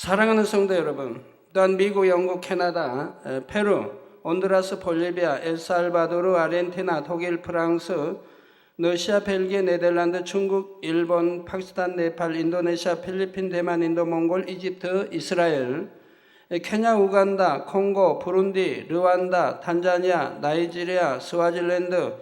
사랑하는 성도 여러분, 또한 미국, 영국, 캐나다, 페루, 온두라스, 볼리비아, 엘살바도르, 아르헨티나, 독일, 프랑스, 러시아, 벨기에, 네덜란드, 중국, 일본, 파키스탄, 네팔, 인도네시아, 필리핀, 대만, 인도, 몽골, 이집트, 이스라엘, 케냐, 우간다, 콩고, 부룬디, 르완다, 탄자니아, 나이지리아, 스와질랜드,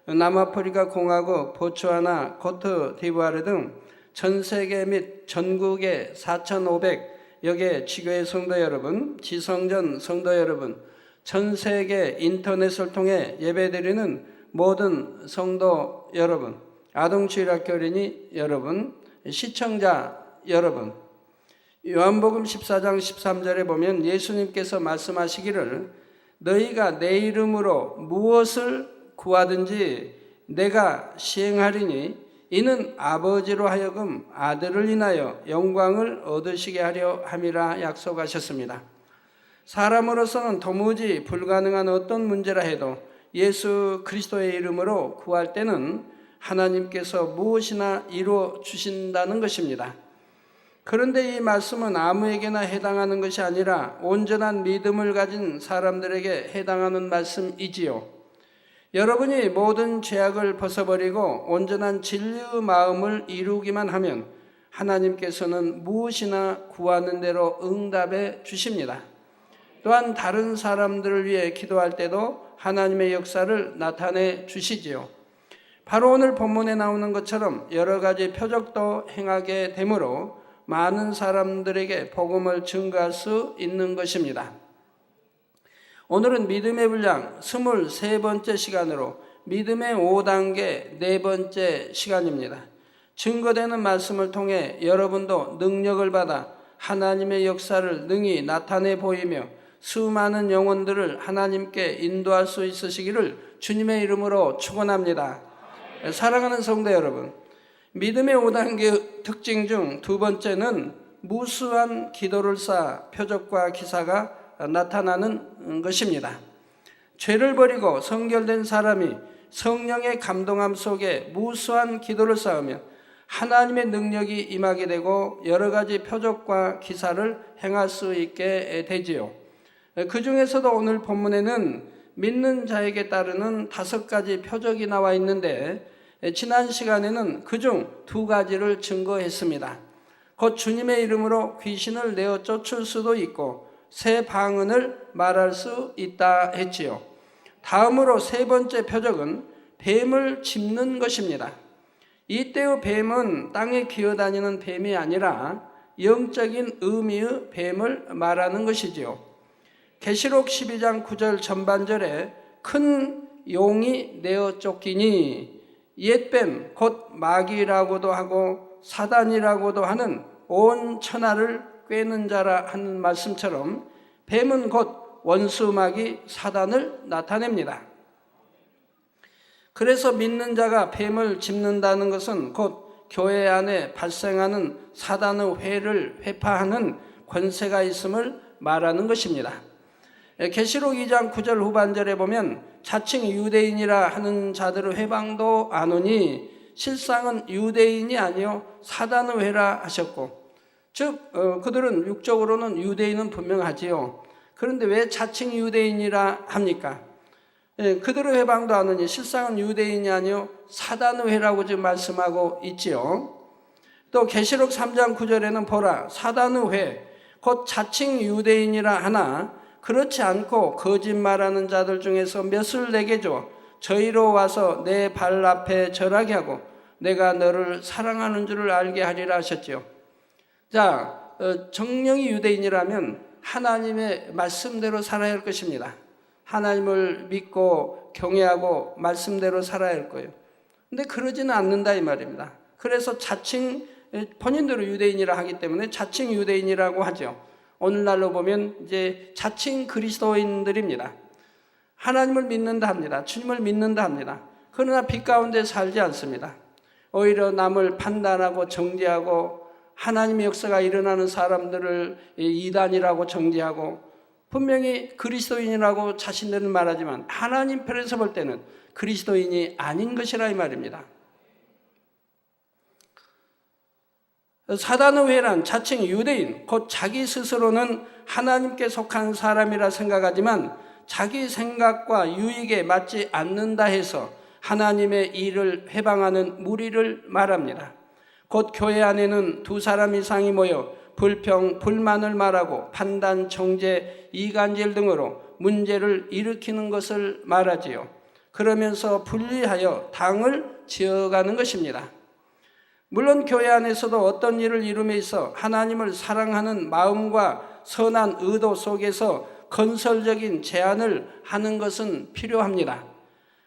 남아프리카 공화국, 보츠와나, 코트디부아르 등 전 세계 및 전국의 4,500여 지교회 성도 여러분, 지성전 성도 여러분, 전 세계 인터넷을 통해 예배드리는 모든 성도 여러분, 아동주일학교 어린이 여러분, 시청자 여러분, 요한복음 14장 13절에 보면 예수님께서 말씀하시기를 너희가 내 이름으로 무엇을 구하든지 내가 시행하리니 이는 아버지로 하여금 아들을 인하여 영광을 얻으시게 하려 함이라 약속하셨습니다. 사람으로서는 도무지 불가능한 어떤 문제라 해도 예수 그리스도의 이름으로 구할 때는 하나님께서 무엇이나 이루어 주신다는 것입니다. 그런데 이 말씀은 아무에게나 해당하는 것이 아니라 온전한 믿음을 가진 사람들에게 해당하는 말씀이지요. 여러분이 모든 죄악을 벗어버리고 온전한 진리의 마음을 이루기만 하면 하나님께서는 무엇이나 구하는 대로 응답해 주십니다. 또한 다른 사람들을 위해 기도할 때도 하나님의 역사를 나타내 주시지요. 바로 오늘 본문에 나오는 것처럼 여러 가지 표적도 행하게 되므로 많은 사람들에게 복음을 증거할 수 있는 것입니다. 오늘은 믿음의 분량 23번째 시간으로 믿음의 5단계 4번째 시간입니다. 증거되는 말씀을 통해 여러분도 능력을 받아 하나님의 역사를 능히 나타내 보이며 수많은 영혼들을 하나님께 인도할 수 있으시기를 주님의 이름으로 축원합니다. 사랑하는 성도 여러분, 믿음의 5단계 특징 중 두 번째는 무수한 기도를 쌓아 표적과 기사가 나타나는 것입니다. 죄를 버리고 성결된 사람이 성령의 감동함 속에 무수한 기도를 쌓으면 하나님의 능력이 임하게 되고 여러 가지 표적과 기사를 행할 수 있게 되지요. 그 중에서도 오늘 본문에는 믿는 자에게 따르는 5가지 표적이 나와 있는데 지난 시간에는 그중 2가지를 증거했습니다. 곧 주님의 이름으로 귀신을 내어 쫓을 수도 있고 새 방언을 말할 수 있다 했지요. 다음으로 3번째 표적은 뱀을 짚는 것입니다. 이때의 뱀은 땅에 기어다니는 뱀이 아니라 영적인 의미의 뱀을 말하는 것이지요. 계시록 12장 9절 전반절에 큰 용이 내어 쫓기니 옛뱀 곧 마귀라고도 하고 사단이라고도 하는 온 천하를 꿰는 자라 하는 말씀처럼 뱀은 곧 원수 마귀 사단을 나타냅니다. 그래서 믿는 자가 뱀을 짚는다는 것은 곧 교회 안에 발생하는 사단의 회를 회파하는 권세가 있음을 말하는 것입니다. 계시록 2장 9절 후반절에 보면 자칭 유대인이라 하는 자들의 회방도 안 오니 실상은 유대인이 아니요 사단의 회라 하셨고, 즉 그들은 육적으로는 유대인은 분명하지요. 그런데 왜 자칭 유대인이라 합니까? 그들의 회방도 안 오니 실상은 유대인이 아니요 사단의 회라고 지금 말씀하고 있지요. 또 계시록 3장 9절에는 보라 사단의 회 곧 자칭 유대인이라 하나 그렇지 않고 거짓말하는 자들 중에서 몇을 내게 줘 저희로 와서 내 발 앞에 절하게 하고 내가 너를 사랑하는 줄을 알게 하리라 하셨지요. 자, 정령이 유대인이라면 하나님의 말씀대로 살아야 할 것입니다. 하나님을 믿고 경외하고 말씀대로 살아야 할 거예요. 근데 그러지는 않는다 이 말입니다. 그래서 자칭 본인대로 유대인이라 하기 때문에 자칭 유대인이라고 하죠. 오늘날로 보면 이제 자칭 그리스도인들입니다. 하나님을 믿는다 합니다. 주님을 믿는다 합니다. 그러나 빛 가운데 살지 않습니다. 오히려 남을 판단하고 정죄하고 하나님의 역사가 일어나는 사람들을 이단이라고 정죄하고 분명히 그리스도인이라고 자신들은 말하지만 하나님 편에서 볼 때는 그리스도인이 아닌 것이라 이 말입니다. 사단의 회란 자칭 유대인, 곧 자기 스스로는 하나님께 속한 사람이라 생각하지만 자기 생각과 유익에 맞지 않는다 해서 하나님의 일을 회방하는 무리를 말합니다. 곧 교회 안에는 두 사람 이상이 모여 불평, 불만을 말하고 판단, 정죄, 이간질 등으로 문제를 일으키는 것을 말하지요. 그러면서 분리하여 당을 지어가는 것입니다. 물론 교회 안에서도 어떤 일을 이룸에 있어 하나님을 사랑하는 마음과 선한 의도 속에서 건설적인 제안을 하는 것은 필요합니다.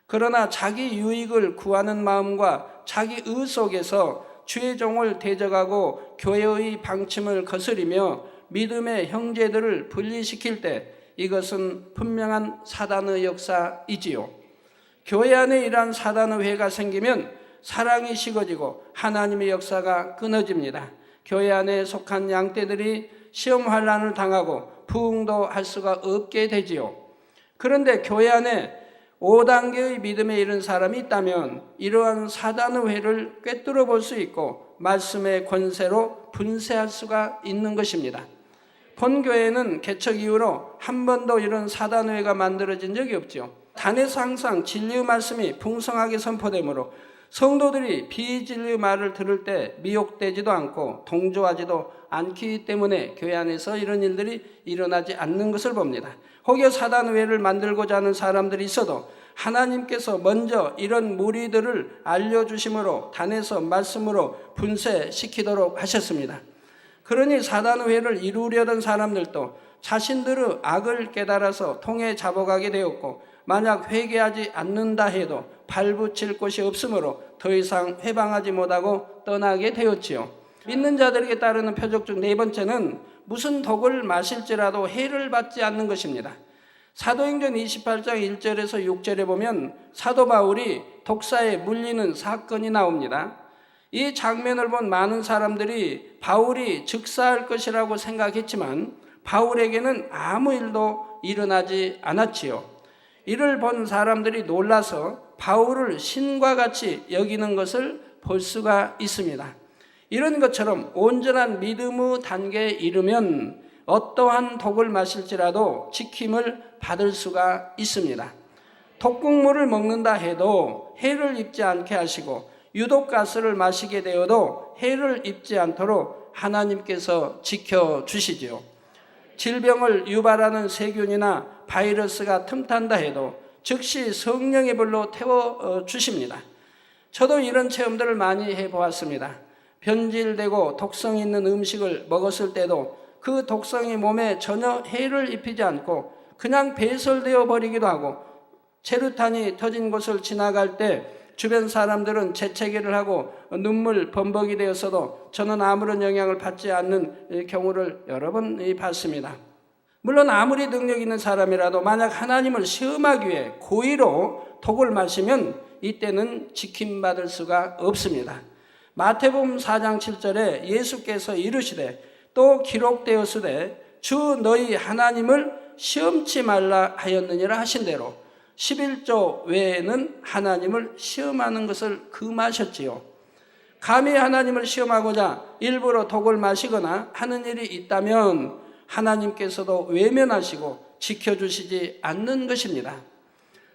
그러나 자기 유익을 구하는 마음과 자기 의 속에서 주의 종을 대적하고 교회의 방침을 거스리며 믿음의 형제들을 분리시킬 때 이것은 분명한 사단의 역사이지요. 교회 안에 이러한 사단의 회가 생기면 사랑이 식어지고 하나님의 역사가 끊어집니다. 교회 안에 속한 양떼들이 시험 환난을 당하고 부흥도 할 수가 없게 되지요. 그런데 교회 안에 5단계의 믿음에 이른 사람이 있다면 이러한 사단의 회를 꿰뚫어 볼 수 있고 말씀의 권세로 분쇄할 수가 있는 것입니다. 본교회는 개척 이후로 한 번도 이런 사단의 회가 만들어진 적이 없죠. 단에서 항상 진리의 말씀이 풍성하게 선포되므로 성도들이 비진리의 말을 들을 때 미혹되지도 않고 동조하지도 않기 때문에 교회 안에서 이런 일들이 일어나지 않는 것을 봅니다. 혹여 사단의 회를 만들고자 하는 사람들이 있어도 하나님께서 먼저 이런 무리들을 알려주심으로 단에서 말씀으로 분쇄시키도록 하셨습니다. 그러니 사단의 회를 이루려던 사람들도 자신들의 악을 깨달아서 통에 잡아가게 되었고 만약 회개하지 않는다 해도 발붙일 곳이 없으므로 더 이상 회방하지 못하고 떠나게 되었지요. 믿는 자들에게 따르는 표적 중 네 번째는 무슨 독을 마실지라도 해를 받지 않는 것입니다. 사도행전 28장 1절에서 6절에 보면 사도 바울이 독사에 물리는 사건이 나옵니다. 이 장면을 본 많은 사람들이 바울이 즉사할 것이라고 생각했지만 바울에게는 아무 일도 일어나지 않았지요. 이를 본 사람들이 놀라서 바울을 신과 같이 여기는 것을 볼 수가 있습니다. 이런 것처럼 온전한 믿음의 단계에 이르면 어떠한 독을 마실지라도 지킴을 받을 수가 있습니다. 독극물을 먹는다 해도 해를 입지 않게 하시고 유독가스를 마시게 되어도 해를 입지 않도록 하나님께서 지켜주시지요. 질병을 유발하는 세균이나 바이러스가 틈탄다 해도 즉시 성령의 불로 태워주십니다. 저도 이런 체험들을 많이 해보았습니다. 변질되고 독성 있는 음식을 먹었을 때도 그 독성이 몸에 전혀 해를 입히지 않고 그냥 배설되어 버리기도 하고 체류탄이 터진 곳을 지나갈 때 주변 사람들은 재채기를 하고 눈물 범벅이 되었어도 저는 아무런 영향을 받지 않는 경우를 여러 번 봤습니다. 물론 아무리 능력 있는 사람이라도 만약 하나님을 시험하기 위해 고의로 독을 마시면 이때는 지킴받을 수가 없습니다. 마태복음 4장 7절에 예수께서 이르시되 또 기록되었으되 주 너희 하나님을 시험치 말라 하였느니라 하신 대로 11조 외에는 하나님을 시험하는 것을 금하셨지요. 감히 하나님을 시험하고자 일부러 독을 마시거나 하는 일이 있다면 하나님께서도 외면하시고 지켜주시지 않는 것입니다.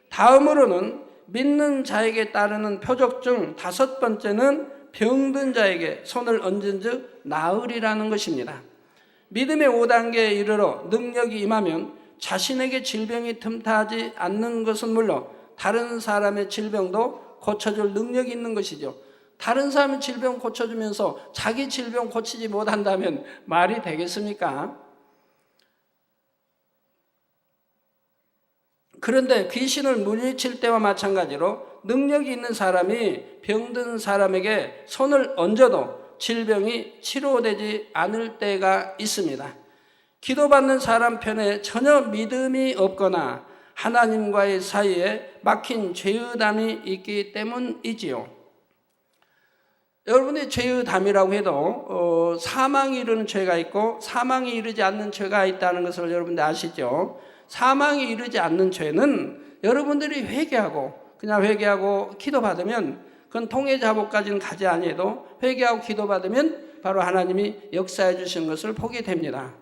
다음으로는 믿는 자에게 따르는 표적 중 5번째는 병든 자에게 손을 얹은 즉 나으리라는 것입니다. 믿음의 5단계에 이르러 능력이 임하면 자신에게 질병이 틈타지 않는 것은 물론 다른 사람의 질병도 고쳐줄 능력이 있는 것이죠. 다른 사람의 질병 고쳐주면서 자기 질병 고치지 못한다면 말이 되겠습니까? 그런데 귀신을 물리칠 때와 마찬가지로 능력이 있는 사람이 병든 사람에게 손을 얹어도 질병이 치료되지 않을 때가 있습니다. 기도받는 사람 편에 전혀 믿음이 없거나 하나님과의 사이에 막힌 죄의 담이 있기 때문이지요. 여러분이 죄의 담이라고 해도 사망이 이르는 죄가 있고 사망이 이르지 않는 죄가 있다는 것을 여러분들 아시죠? 사망이 이르지 않는 죄는 여러분들이 그냥 회개하고 기도받으면 그건 통해 자복까지는 가지 아니해도 회개하고 기도받으면 바로 하나님이 역사해 주시는 것을 보게 됩니다.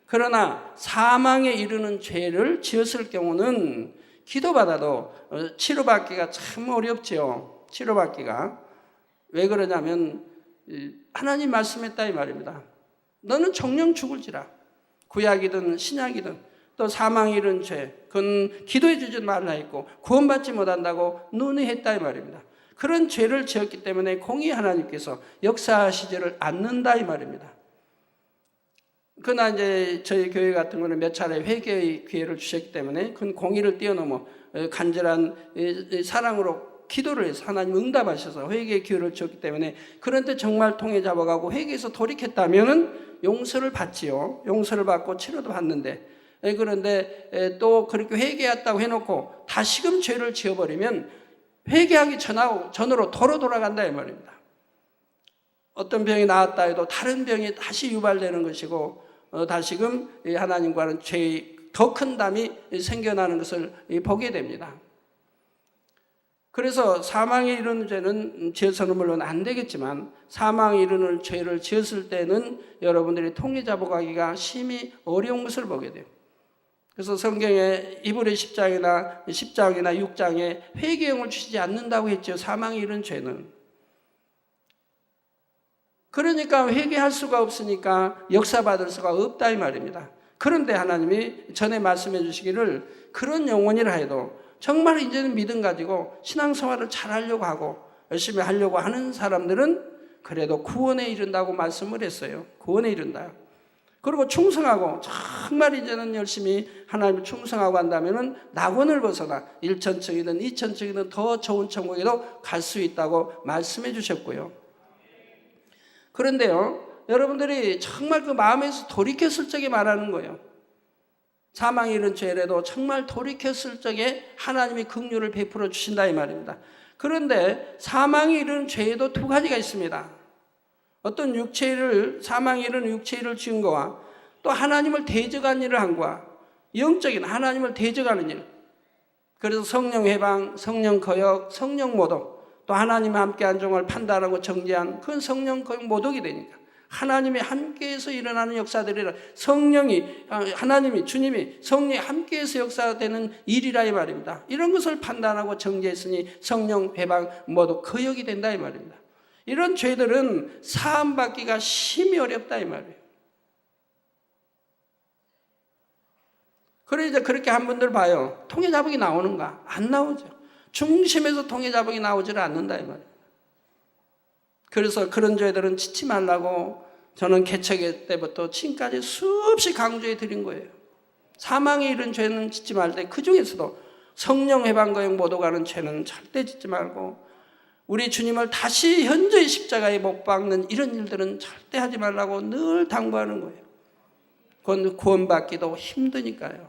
그러나 사망에 이르는 죄를 지었을 경우는 기도받아도 치료받기가 참 어렵지요. 치료받기가. 왜 그러냐면 하나님 말씀했다 이 말입니다. 너는 정령 죽을지라. 구약이든 신약이든 또 사망에 이른 죄, 그건 기도해 주지 말라 했고 구원받지 못한다고 논의했다 이 말입니다. 그런 죄를 지었기 때문에 공의 하나님께서 역사하시지를 않는다 이 말입니다. 그러나 이제 저희 교회 같은 거는 몇 차례 회개의 기회를 주셨기 때문에 그건 공의를 뛰어넘어 간절한 사랑으로 기도를 해서 하나님 응답하셔서 회개의 기회를 주었기 때문에 그런데 정말 통해 잡아가고 회개에서 돌이켰다면은 용서를 받지요. 용서를 받고 치료도 받는데 그런데 또 그렇게 회개했다고 해놓고 다시금 죄를 지어버리면 회개하기 전으로 도로 돌아간다 이 말입니다. 어떤 병이 나았다 해도 다른 병이 다시 유발되는 것이고 다시금 하나님과는 죄의 더 큰 담이 생겨나는 것을 보게 됩니다. 그래서 사망에 이르는 죄는 지어서는 물론 안 되겠지만 사망에 이르는 죄를 지었을 때는 여러분들이 통해 잡아가기가 심히 어려운 것을 보게 돼요. 그래서 성경에 이브리 10장이나 6장에 회개형을 주시지 않는다고 했죠. 사망에 이른 죄는. 그러니까 회개할 수가 없으니까 역사받을 수가 없다 이 말입니다. 그런데 하나님이 전에 말씀해 주시기를 그런 영혼이라 해도 정말 이제는 믿음 가지고 신앙생활을 잘하려고 하고 열심히 하려고 하는 사람들은 그래도 구원에 이른다고 말씀을 했어요. 구원에 이른다. 그리고 충성하고 정말 이제는 열심히 하나님을 충성하고 한다면은 낙원을 벗어나 1천층이든 2천층이든 더 좋은 천국에도 갈 수 있다고 말씀해 주셨고요. 그런데요, 여러분들이 정말 그 마음에서 돌이켰을 적에 말하는 거예요. 사망에 이른 죄라도 정말 돌이켰을 적에 하나님이 긍휼을 베풀어 주신다 이 말입니다. 그런데 사망에 이른 죄에도 두 가지가 있습니다. 어떤 사망에 이른 육체를 지은 거와 또 하나님을 대적한 일을 한 거와 영적인 하나님을 대적하는 일. 그래서 성령 해방, 성령 거역, 성령 모독, 또 하나님과 함께한 종을 판단하고 정죄한 그건 성령 거역 모독이 되니까 하나님이 함께해서 일어나는 역사들이라 주님이 성령이 함께해서 역사되는 일이라 이 말입니다. 이런 것을 판단하고 정죄했으니 성령 해방 모독 거역이 된다 이 말입니다. 이런 죄들은 사함받기가 심히 어렵다 이 말이에요. 그래 이제 그렇게 한 분들 봐요. 통해자복이 나오는가? 안 나오죠. 중심에서 통해자복이 나오지를 않는다 이 말이에요. 그래서 그런 죄들은 짓지 말라고 저는 개척 때부터 지금까지 수없이 강조해 드린 거예요. 사망에 이른 죄는 짓지 말되 그 중에서도 성령 해방거역 모독하는 죄는 절대 짓지 말고 우리 주님을 다시 현저히 십자가에 못 박는 이런 일들은 절대 하지 말라고 늘 당부하는 거예요. 그건 구원받기도 힘드니까요.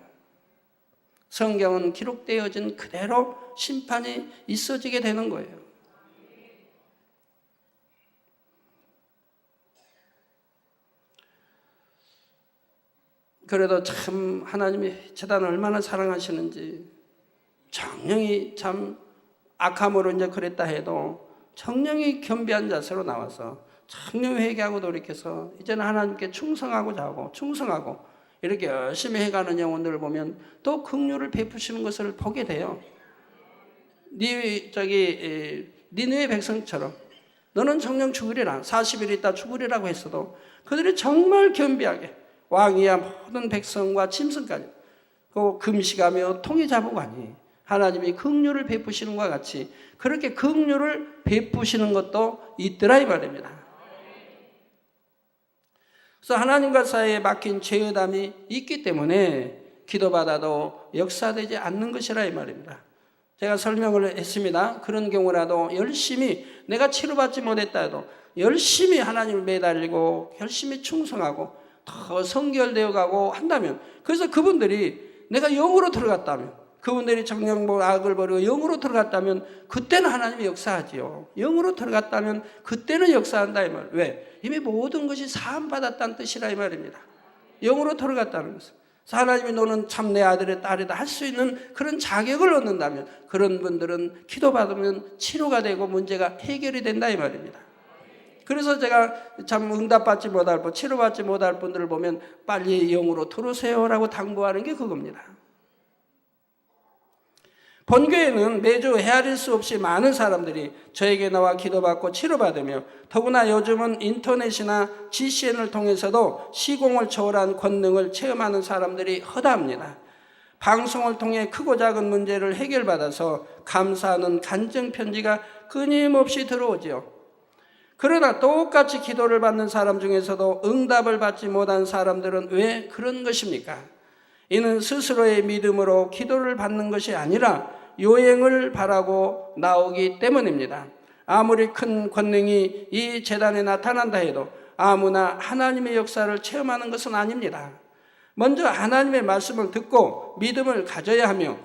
성경은 기록되어진 그대로 심판이 있어지게 되는 거예요. 그래도 참 하나님이 재단을 얼마나 사랑하시는지 정령이 참 악함으로 이제 그랬다 해도 정령이 겸비한 자세로 나와서 정령 회개하고 돌이켜서 이제는 하나님께 충성하고 이렇게 열심히 해가는 영혼들을 보면 또 긍휼을 베푸시는 것을 보게 돼요. 니느웨 백성처럼 너는 정령 죽으리라 40일 있다 죽으리라고 했어도 그들이 정말 겸비하게 왕이야 모든 백성과 짐승까지 그 금식하며 통해 잡으가니 하나님이 긍휼을 베푸시는 것과 같이 그렇게 긍휼을 베푸시는 것도 있더라 이 말입니다. 그래서 하나님과 사이에 막힌 죄의 담이 있기 때문에 기도받아도 역사되지 않는 것이라 이 말입니다. 제가 설명을 했습니다. 그런 경우라도 열심히 내가 치료받지 못했다 해도 열심히 하나님을 매달리고 열심히 충성하고 더 성결되어 가고 한다면 그래서 그분들이 내가 영으로 들어갔다면 그분들이 정령 악을 버리고 영으로 들어갔다면 그때는 하나님이 역사하지요. 영으로 들어갔다면 그때는 역사한다 이 말. 왜? 이미 모든 것이 사함받았다는 뜻이라 이 말입니다. 영으로 들어갔다는 것은 하나님이 너는 참 내 아들의 딸이다 할 수 있는 그런 자격을 얻는다면 그런 분들은 기도받으면 치료가 되고 문제가 해결이 된다 이 말입니다. 그래서 제가 참 응답받지 못할 분, 치료받지 못할 분들을 보면 빨리 영으로 들어오세요라고 당부하는 게 그겁니다. 본교회는 매주 헤아릴 수 없이 많은 사람들이 저에게 나와 기도받고 치료받으며, 더구나 요즘은 인터넷이나 GCN을 통해서도 시공을 초월한 권능을 체험하는 사람들이 허다합니다. 방송을 통해 크고 작은 문제를 해결받아서 감사하는 간증편지가 끊임없이 들어오지요. 그러나 똑같이 기도를 받는 사람 중에서도 응답을 받지 못한 사람들은 왜 그런 것입니까? 이는 스스로의 믿음으로 기도를 받는 것이 아니라 요행을 바라고 나오기 때문입니다. 아무리 큰 권능이 이 제단에 나타난다 해도 아무나 하나님의 역사를 체험하는 것은 아닙니다. 먼저 하나님의 말씀을 듣고 믿음을 가져야 하며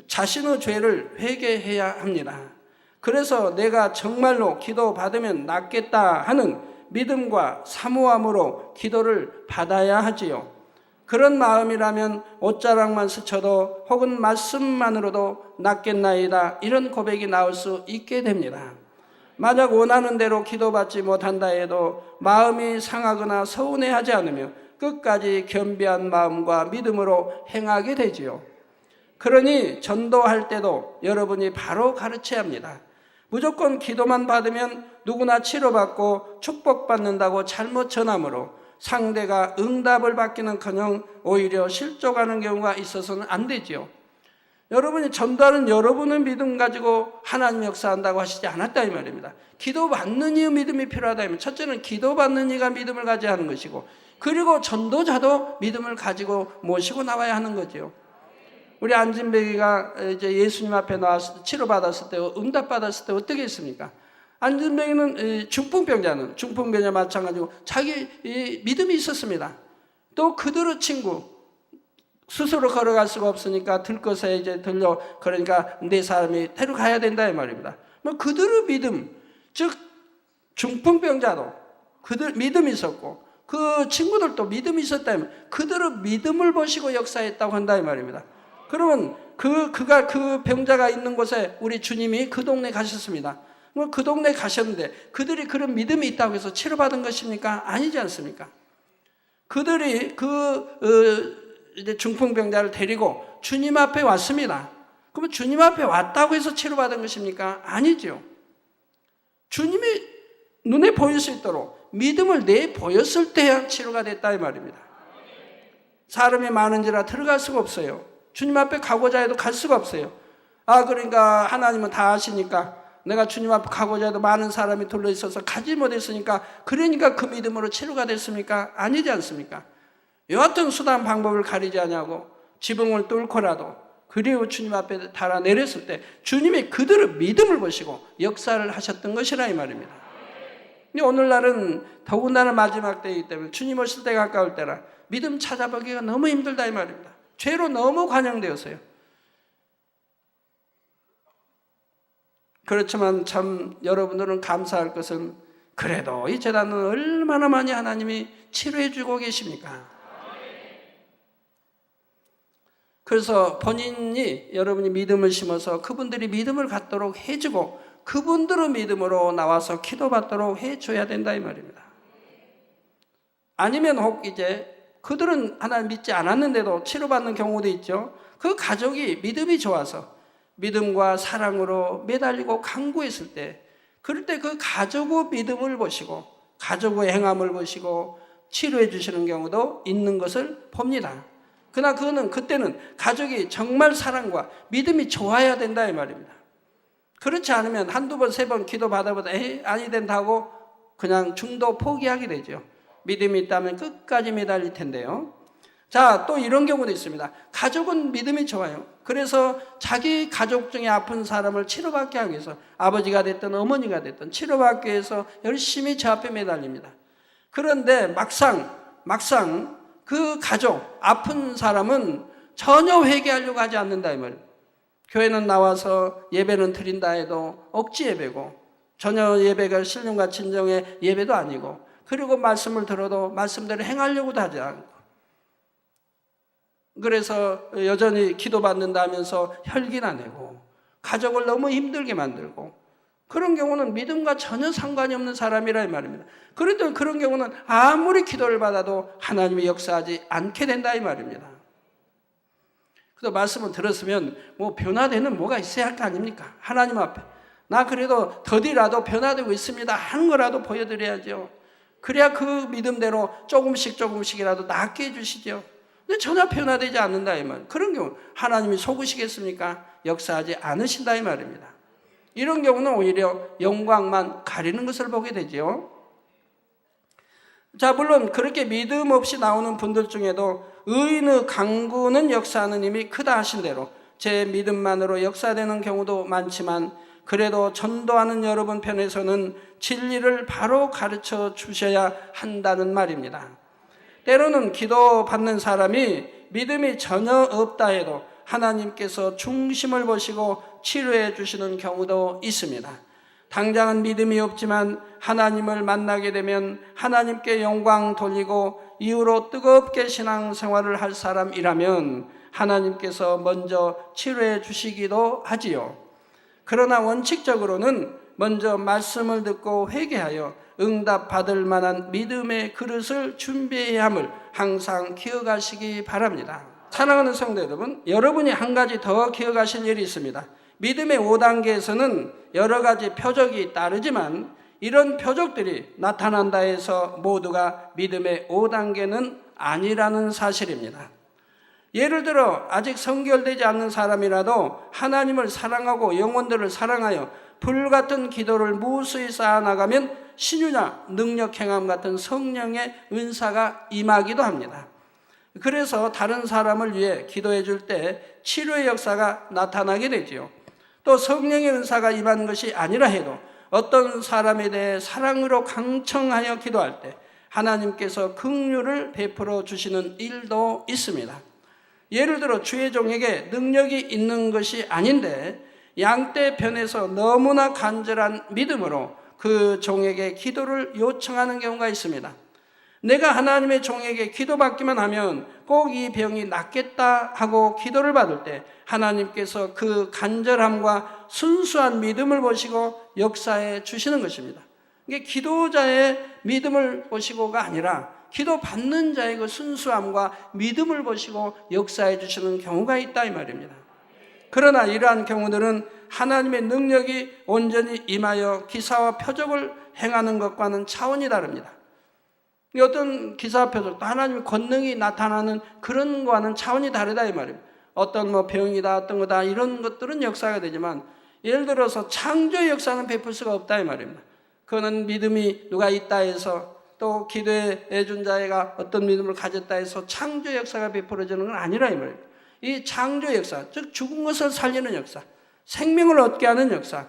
자신의 죄를 회개해야 합니다. 그래서 내가 정말로 기도받으면 낫겠다 하는 믿음과 사모함으로 기도를 받아야 하지요. 그런 마음이라면 옷자락만 스쳐도 혹은 말씀만으로도 낫겠나이다, 이런 고백이 나올 수 있게 됩니다. 만약 원하는 대로 기도받지 못한다 해도 마음이 상하거나 서운해하지 않으며 끝까지 겸비한 마음과 믿음으로 행하게 되지요. 그러니 전도할 때도 여러분이 바로 가르쳐야 합니다. 무조건 기도만 받으면 누구나 치료받고 축복받는다고 잘못 전함으로 상대가 응답을 받기는커녕 오히려 실족하는 경우가 있어서는 안 되지요. 여러분이 전도하는 여러분의 믿음 가지고 하나님 역사한다고 하시지 않았다 이 말입니다. 기도받는 이의 믿음이 필요하다면, 첫째는 기도받는 이가 믿음을 가져야 하는 것이고, 그리고 전도자도 믿음을 가지고 모시고 나와야 하는 거죠. 우리 안진뱅이가 이제 예수님 앞에 나와서 치료받았을 때, 응답받았을 때 어떻게 했습니까? 안진뱅이는 중풍병자는 중풍병자 마찬가지고 자기 믿음이 있었습니다. 또 그들의 친구, 스스로 걸어갈 수가 없으니까 들것에 이제 들려, 그러니까 내 사람이 데려가야 된다 이 말입니다. 뭐 그들의 믿음, 즉 중풍병자도 그들 믿음이 있었고 그 친구들도 믿음이 있었다면 그들의 믿음을 보시고 역사했다고 한다 이 말입니다. 그러면 그 병자가 있는 곳에 우리 주님이 그 동네 가셨습니다. 그 동네 가셨는데 그들이 그런 믿음이 있다고 해서 치료받은 것입니까? 아니지 않습니까? 그들이 이제 중풍병자를 데리고 주님 앞에 왔습니다. 그러면 주님 앞에 왔다고 해서 치료받은 것입니까? 아니죠. 주님이 눈에 보일 수 있도록 믿음을 내보였을 때야 치료가 됐다 이 말입니다. 사람이 많은지라 들어갈 수가 없어요. 주님 앞에 가고자 해도 갈 수가 없어요. 그러니까 하나님은 다 아시니까 내가 주님 앞에 가고자 해도 많은 사람이 둘러있어서 가지 못했으니까, 그러니까 그 믿음으로 치료가 됐습니까? 아니지 않습니까? 여하튼 수단 방법을 가리지 않냐고 지붕을 뚫고라도 그리고 주님 앞에 달아내렸을 때 주님이 그들의 믿음을 보시고 역사를 하셨던 것이라 이 말입니다. 근데 오늘날은 더군다나 마지막 때이기 때문에 주님 오실 때가 가까울 때라 믿음 찾아보기가 너무 힘들다 이 말입니다. 죄로 너무 관영되었어요. 그렇지만 참 여러분들은 감사할 것은, 그래도 이 재단은 얼마나 많이 하나님이 치료해 주고 계십니까? 그래서 본인이, 여러분이 믿음을 심어서 그분들이 믿음을 갖도록 해주고 그분들의 믿음으로 나와서 기도받도록 해줘야 된다 이 말입니다. 아니면 혹 이제 그들은 하나님 믿지 않았는데도 치료받는 경우도 있죠. 그 가족이 믿음이 좋아서 믿음과 사랑으로 매달리고 강구했을 때, 그럴 때 그 가족의 믿음을 보시고 가족의 행함을 보시고 치료해 주시는 경우도 있는 것을 봅니다. 그러나 그때는 가족이 정말 사랑과 믿음이 좋아야 된다 이 말입니다. 그렇지 않으면 한두 번, 세 번 기도 받아보다 아니 된다고 그냥 중도 포기하게 되죠. 믿음이 있다면 끝까지 매달릴 텐데요. 자, 또 이런 경우도 있습니다. 가족은 믿음이 좋아요. 그래서 자기 가족 중에 아픈 사람을 치료받게 하기 위해서 아버지가 됐든 어머니가 됐든 치료받기 위해서 열심히 저 앞에 매달립니다. 그런데 막상 그 가족, 아픈 사람은 전혀 회개하려고 하지 않는다 이 말이에요. 교회는 나와서 예배는 드린다 해도 억지 예배고 전혀 예배가 신령과 진정의 예배도 아니고, 그리고 말씀을 들어도 말씀대로 행하려고도 하지 않고, 그래서 여전히 기도받는다 하면서 혈기나 내고 가족을 너무 힘들게 만들고 그런 경우는 믿음과 전혀 상관이 없는 사람이라 이 말입니다. 그래도 그런 경우는 아무리 기도를 받아도 하나님이 역사하지 않게 된다 이 말입니다. 그래서 말씀을 들었으면 뭐 변화되는 뭐가 있어야 할 거 아닙니까? 하나님 앞에 나 그래도 더디라도 변화되고 있습니다 하는 거라도 보여드려야죠. 그래야 그 믿음대로 조금씩이라도 낫게 해주시죠. 근데 전혀 변화되지 않는다 이 말. 그런 경우 하나님이 속으시겠습니까? 역사하지 않으신다 이 말입니다. 이런 경우는 오히려 영광만 가리는 것을 보게 되죠. 자, 물론 그렇게 믿음 없이 나오는 분들 중에도 의인의 강구는 역사하는 힘이 크다 하신 대로 제 믿음만으로 역사되는 경우도 많지만 그래도 전도하는 여러분 편에서는 진리를 바로 가르쳐 주셔야 한다는 말입니다. 때로는 기도 받는 사람이 믿음이 전혀 없다 해도 하나님께서 중심을 보시고 치료해 주시는 경우도 있습니다. 당장은 믿음이 없지만 하나님을 만나게 되면 하나님께 영광 돌리고 이후로 뜨겁게 신앙생활을 할 사람이라면 하나님께서 먼저 치료해 주시기도 하지요. 그러나 원칙적으로는 먼저 말씀을 듣고 회개하여 응답받을 만한 믿음의 그릇을 준비해야 함을 항상 기억하시기 바랍니다. 사랑하는 성도 여러분, 여러분이 한 가지 더 기억하실 일이 있습니다. 믿음의 5단계에서는 여러 가지 표적이 따르지만 이런 표적들이 나타난다 해서 모두가 믿음의 5단계는 아니라는 사실입니다. 예를 들어 아직 성결되지 않는 사람이라도 하나님을 사랑하고 영혼들을 사랑하여 불같은 기도를 무수히 쌓아나가면 신유나 능력 행함 같은 성령의 은사가 임하기도 합니다. 그래서 다른 사람을 위해 기도해 줄 때 치료의 역사가 나타나게 되지요. 또 성령의 은사가 임하는 것이 아니라 해도 어떤 사람에 대해 사랑으로 강청하여 기도할 때 하나님께서 긍휼을 베풀어 주시는 일도 있습니다. 예를 들어 주의 종에게 능력이 있는 것이 아닌데 양떼편에서 너무나 간절한 믿음으로 그 종에게 기도를 요청하는 경우가 있습니다. 내가 하나님의 종에게 기도받기만 하면 꼭 이 병이 낫겠다 하고 기도를 받을 때 하나님께서 그 간절함과 순수한 믿음을 보시고 역사해 주시는 것입니다. 이게 기도자의 믿음을 보시고가 아니라 기도 받는 자의 그 순수함과 믿음을 보시고 역사해 주시는 경우가 있다 이 말입니다. 그러나 이러한 경우들은 하나님의 능력이 온전히 임하여 기사와 표적을 행하는 것과는 차원이 다릅니다. 어떤 기사와 표적도 하나님의 권능이 나타나는 그런 거와는 차원이 다르다 이 말입니다. 어떤 뭐 병이다 어떤 거다 이런 것들은 역사가 되지만 예를 들어서 창조의 역사는 베풀 수가 없다 이 말입니다. 그거는 믿음이 누가 있다 해서 또 기도해 준 자가 어떤 믿음을 가졌다 해서 창조 역사가 베풀어지는 건 아니라 이 말입니다. 이 창조 역사, 즉 죽은 것을 살리는 역사, 생명을 얻게 하는 역사,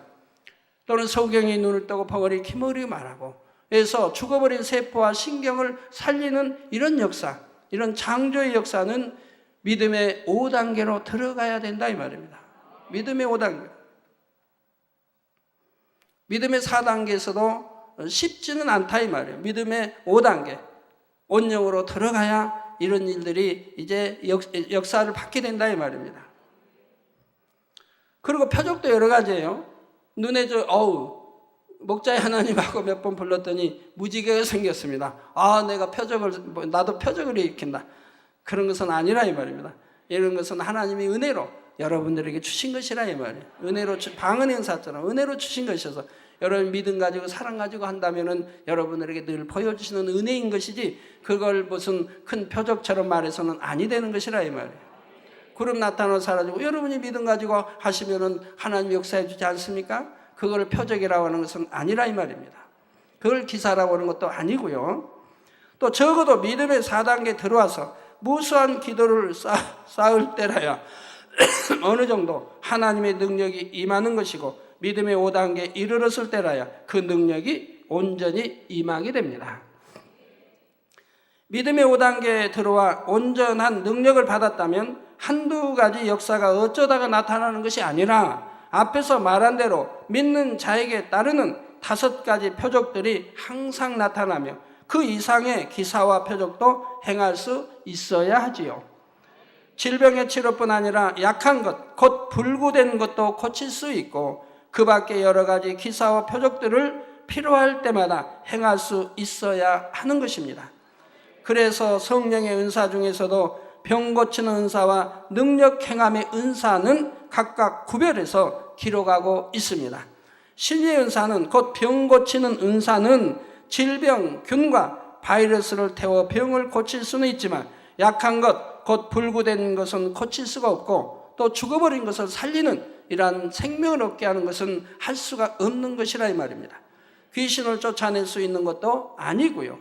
또는 소경이 눈을 뜨고 버거리 기머리 말하고 해서 죽어버린 세포와 신경을 살리는 이런 역사, 이런 창조의 역사는 믿음의 5단계로 들어가야 된다 이 말입니다. 믿음의 5단계. 믿음의 4단계에서도 쉽지는 않다 이 말이에요. 믿음의 5단계 온영으로 들어가야 이런 일들이 이제 역사를 받게 된다 이 말입니다. 그리고 표적도 여러 가지예요. 눈에 목자의 하나님하고 몇 번 불렀더니 무지개가 생겼습니다. 내가 나도 표적을 일으킨다. 그런 것은 아니라 이 말입니다. 이런 것은 하나님이 은혜로 여러분들에게 주신 것이라 이 말이에요. 은혜로 방언의 은사처럼 은혜로 주신 것이어서 여러분 믿음 가지고 사랑 가지고 한다면은 여러분들에게 늘 보여주시는 은혜인 것이지 그걸 무슨 큰 표적처럼 말해서는 아니 되는 것이라 이 말이에요. 구름 나타나고 사라지고 여러분이 믿음 가지고 하시면은 하나님 역사해 주지 않습니까? 그걸 표적이라고 하는 것은 아니라 이 말입니다. 그걸 기사라고 하는 것도 아니고요. 또 적어도 믿음의 4단계에 들어와서 무수한 기도를 쌓을 때라야 어느 정도 하나님의 능력이 임하는 것이고 믿음의 5단계에 이르렀을 때라야 그 능력이 온전히 임하게 됩니다. 믿음의 5단계에 들어와 온전한 능력을 받았다면 한두 가지 역사가 어쩌다가 나타나는 것이 아니라 앞에서 말한 대로 믿는 자에게 따르는 5가지 표적들이 항상 나타나며 그 이상의 기사와 표적도 행할 수 있어야 하지요. 질병의 치료뿐 아니라 약한 것, 곧 불구된 것도 고칠 수 있고 그 밖에 여러 가지 기사와 표적들을 필요할 때마다 행할 수 있어야 하는 것입니다. 그래서 성령의 은사 중에서도 병 고치는 은사와 능력 행함의 은사는 각각 구별해서 기록하고 있습니다. 신유의 은사는 곧 병 고치는 은사는 질병, 균과 바이러스를 태워 병을 고칠 수는 있지만 약한 것, 곧 불구된 것은 고칠 수가 없고 또 죽어버린 것을 살리는 이러한 생명을 얻게 하는 것은 할 수가 없는 것이라 이 말입니다. 귀신을 쫓아낼 수 있는 것도 아니고요.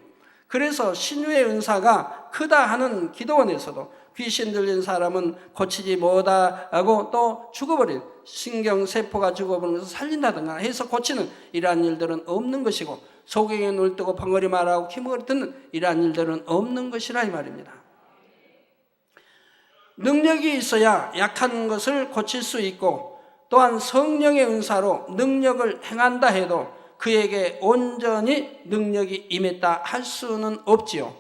그래서 신유의 은사가 크다 하는 기도원에서도 귀신 들린 사람은 고치지 못하고 또 죽어버린 신경세포가 죽어버린 것을 살린다든가 해서 고치는 이러한 일들은 없는 것이고 소경에 눈을 뜨고 벙어리 말하고 기목을 듣는 이러한 일들은 없는 것이라 이 말입니다. 능력이 있어야 약한 것을 고칠 수 있고 또한 성령의 은사로 능력을 행한다 해도 그에게 온전히 능력이 임했다 할 수는 없지요.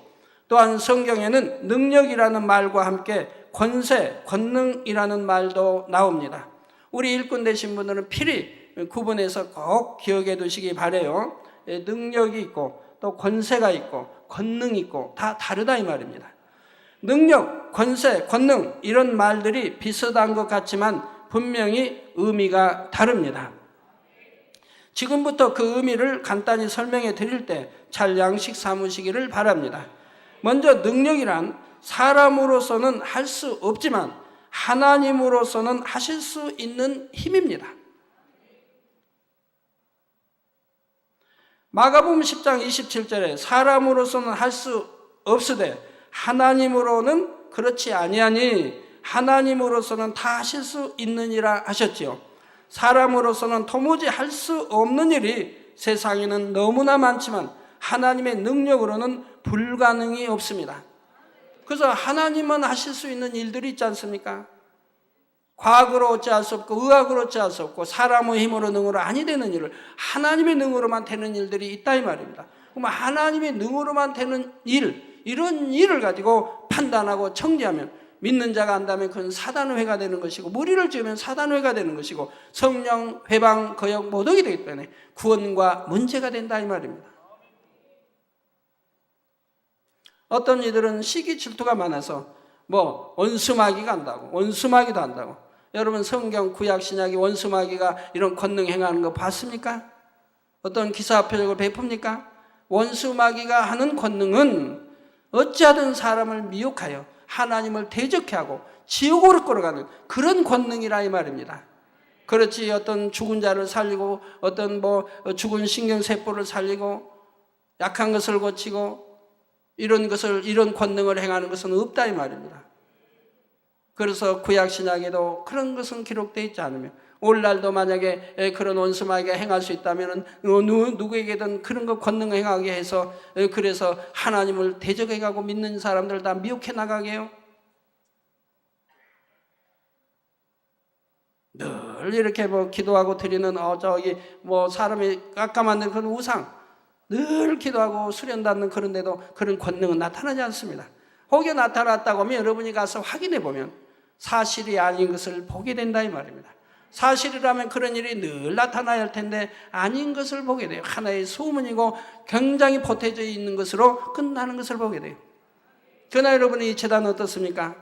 또한 성경에는 능력이라는 말과 함께 권세, 권능이라는 말도 나옵니다. 우리 일꾼 되신 분들은 필히 구분해서 꼭 기억해 두시기 바라요. 능력이 있고 또 권세가 있고 권능이 있고 다 다르다 이 말입니다. 능력, 권세, 권능 이런 말들이 비슷한 것 같지만 분명히 의미가 다릅니다. 지금부터 그 의미를 간단히 설명해 드릴 때 잘 양식 삼으시기를 바랍니다. 먼저 능력이란 사람으로서는 할 수 없지만 하나님으로서는 하실 수 있는 힘입니다. 마가복음 10장 27절에 사람으로서는 할 수 없으되 하나님으로는 그렇지 아니하니 하나님으로서는 다 하실 수 있느니라 하셨지요. 사람으로서는 도무지 할 수 없는 일이 세상에는 너무나 많지만 하나님의 능력으로는 불가능이 없습니다. 그래서 하나님만 하실 수 있는 일들이 있지 않습니까? 과학으로 어찌할 수 없고 의학으로 어찌할 수 없고 사람의 힘으로 능으로 아니 되는 일을 하나님의 능으로만 되는 일들이 있다 이 말입니다. 그럼 하나님의 능으로만 되는 일, 이런 일을 가지고 판단하고 청지하면 믿는 자가 안다면 그건 사단회가 되는 것이고 무리를 지으면 사단회가 되는 것이고 성령, 회방, 거역 모독이 되기 때문에 구원과 문제가 된다 이 말입니다. 어떤 이들은 시기 질투가 많아서 원수마귀가 한다고 원수마귀도 한다고. 여러분 성경 구약 신약이 원수마귀가 이런 권능 행하는 거 봤습니까? 어떤 기사 표적을 베풉니까? 원수마귀가 하는 권능은 어찌하든 사람을 미혹하여 하나님을 대적해 하고 지옥으로 끌어가는 그런 권능이라 이 말입니다. 그렇지 어떤 죽은 자를 살리고 어떤 죽은 신경세포를 살리고 약한 것을 고치고 이런 권능을 행하는 것은 없다 이 말입니다. 그래서 구약 신약에도 그런 것은 기록되어 있지 않으며 오늘날도 만약에 그런 원수마귀가 행할 수 있다면 누구에게든 그런 거 권능 행하게 해서 그래서 하나님을 대적해 가고 믿는 사람들 다 미혹해 나가게 해요. 늘 이렇게 기도하고 드리는 사람이 깎아만든 그런 우상 늘 기도하고 수련받는 그런데도 그런 권능은 나타나지 않습니다. 혹여 나타났다고 하면 여러분이 가서 확인해 보면 사실이 아닌 것을 보게 된다 이 말입니다. 사실이라면 그런 일이 늘 나타나야 할 텐데 아닌 것을 보게 돼요. 하나의 소문이고 굉장히 보태져 있는 것으로 끝나는 것을 보게 돼요. 그러나 여러분의 이 재단은 어떻습니까?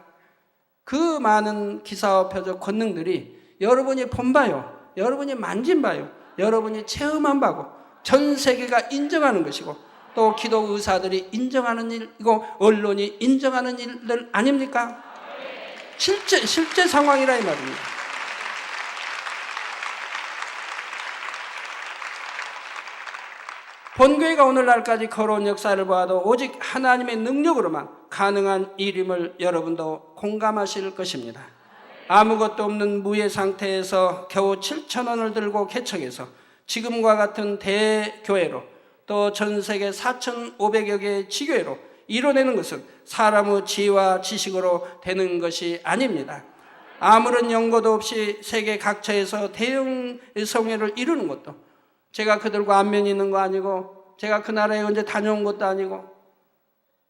그 많은 기사와 표적 권능들이 여러분이 본 바요, 여러분이 만진 바요, 여러분이 체험한 바고 전 세계가 인정하는 것이고 또 기독 의사들이 인정하는 일이고 언론이 인정하는 일들 아닙니까? 실제 상황이라 이 말입니다. 본교회가 오늘날까지 걸어온 역사를 보아도 오직 하나님의 능력으로만 가능한 일임을 여러분도 공감하실 것입니다. 아무것도 없는 무예 상태에서 겨우 7,000원을 들고 개척해서 지금과 같은 대교회로 또 전 세계 4,500여 개의 지교회로 이뤄내는 것은 사람의 지혜와 지식으로 되는 것이 아닙니다. 아무런 연고도 없이 세계 각처에서 대형 성회를 이루는 것도 제가 그들과 안면이 있는 거 아니고 제가 그 나라에 언제 다녀온 것도 아니고